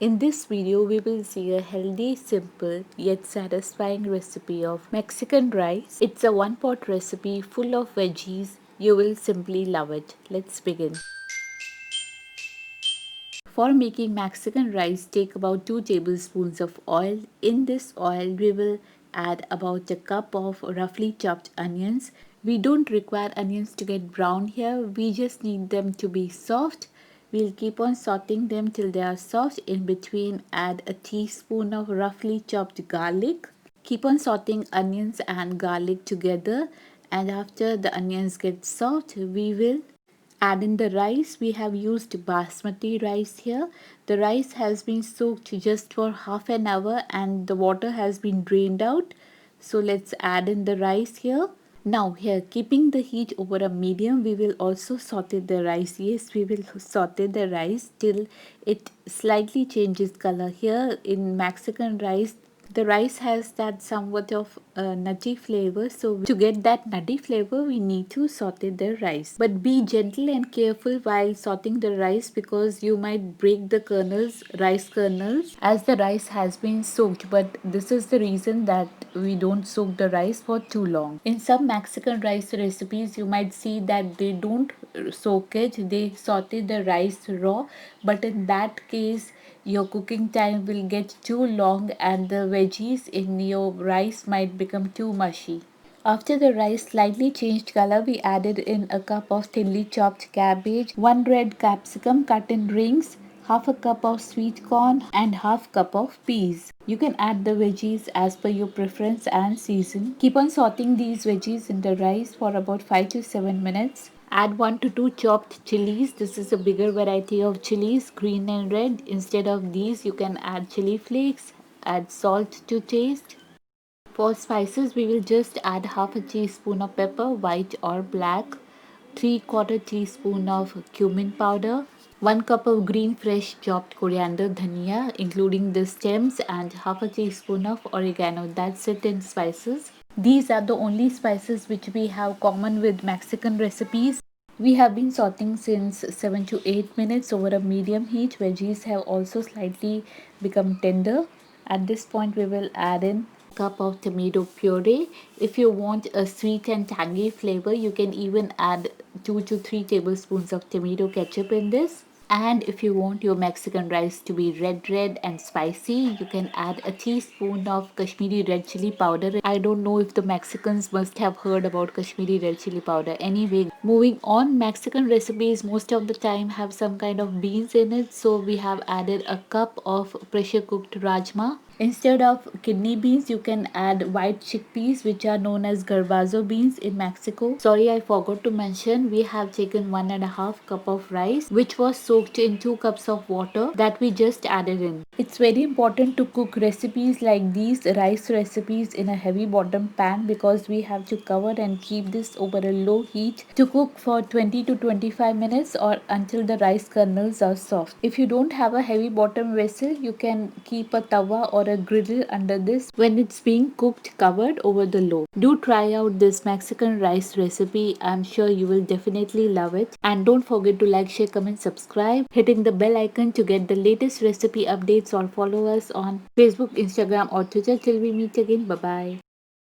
In this video, we will see a healthy, simple, yet satisfying recipe of Mexican rice. It's a one-pot recipe full of veggies. You will simply love it. Let's begin. For making Mexican rice, take about 2 tablespoons of oil. In this oil, we will add about a cup of roughly chopped onions. We don't require onions to get brown here. We just need them to be soft. We'll keep on sauteing them till they are soft. In between, add a teaspoon of roughly chopped garlic. Keep on sauteing onions and garlic together, and after the onions get soft, we will add in the rice. We have used basmati rice here. The rice has been soaked just for half an hour and the water has been drained out. So let's add in the rice here. Now here, keeping the heat over a medium, we will also saute the rice. Yes, we will saute the rice till it slightly changes color. Here in Mexican rice, the rice has that somewhat of nutty flavor, so to get that nutty flavor we need to saute the rice, but be gentle and careful while sauteing the rice because you might break the rice kernels, as the rice has been soaked. But this is the reason that we don't soak the rice for too long. In some Mexican rice recipes you might see that they don't soak it, they saute the rice raw, but in that case your cooking time will get too long and the veggies in your rice might become too mushy. After the rice slightly changed color, we added in a cup of thinly chopped cabbage, 1 red capsicum cut in rings, half a cup of sweet corn and half cup of peas. You can add the veggies as per your preference and season. Keep on sauteing these veggies in the rice for about 5 to 7 minutes. Add 1 to 2 chopped chilies. This is a bigger variety of chilies, green and red. Instead of these, you can add chili flakes. Add salt to taste. For spices, we will just add half a teaspoon of pepper, white or black, 3/4 teaspoon of cumin powder, 1 cup of green fresh chopped coriander dhania, including the stems, and half a teaspoon of oregano. That's it in spices. These are the only spices which we have common with Mexican recipes. We have been sauteing since 7 to 8 minutes over a medium heat. Veggies have also slightly become tender. At this point, we will add in a cup of tomato puree. If you want a sweet and tangy flavor, you can even add 2 to 3 tablespoons of tomato ketchup in this. And if you want your Mexican rice to be red and spicy, you can add a teaspoon of Kashmiri red chili powder. I don't know if the Mexicans must have heard about Kashmiri red chili powder. Anyway, moving on, Mexican recipes most of the time have some kind of beans in it. So we have added a cup of pressure cooked rajma. Instead of kidney beans, you can add white chickpeas, which are known as garbanzo beans in Mexico. Sorry, I forgot to mention, we have taken 1.5 cup of rice, which was soaked in 2 cups of water that we just added in. It's very important to cook recipes like these rice recipes in a heavy bottom pan because we have to cover and keep this over a low heat to cook for 20 to 25 minutes or until the rice kernels are soft. If you don't have a heavy bottom vessel, you can keep a tawa or a griddle under this when it's being cooked covered over the low. Do try out this Mexican rice recipe. I'm sure you will definitely love it. And don't forget to like, share, comment, subscribe, hitting the bell icon to get the latest recipe updates, or follow us on Facebook, Instagram or Twitter. Till we meet again. Bye bye.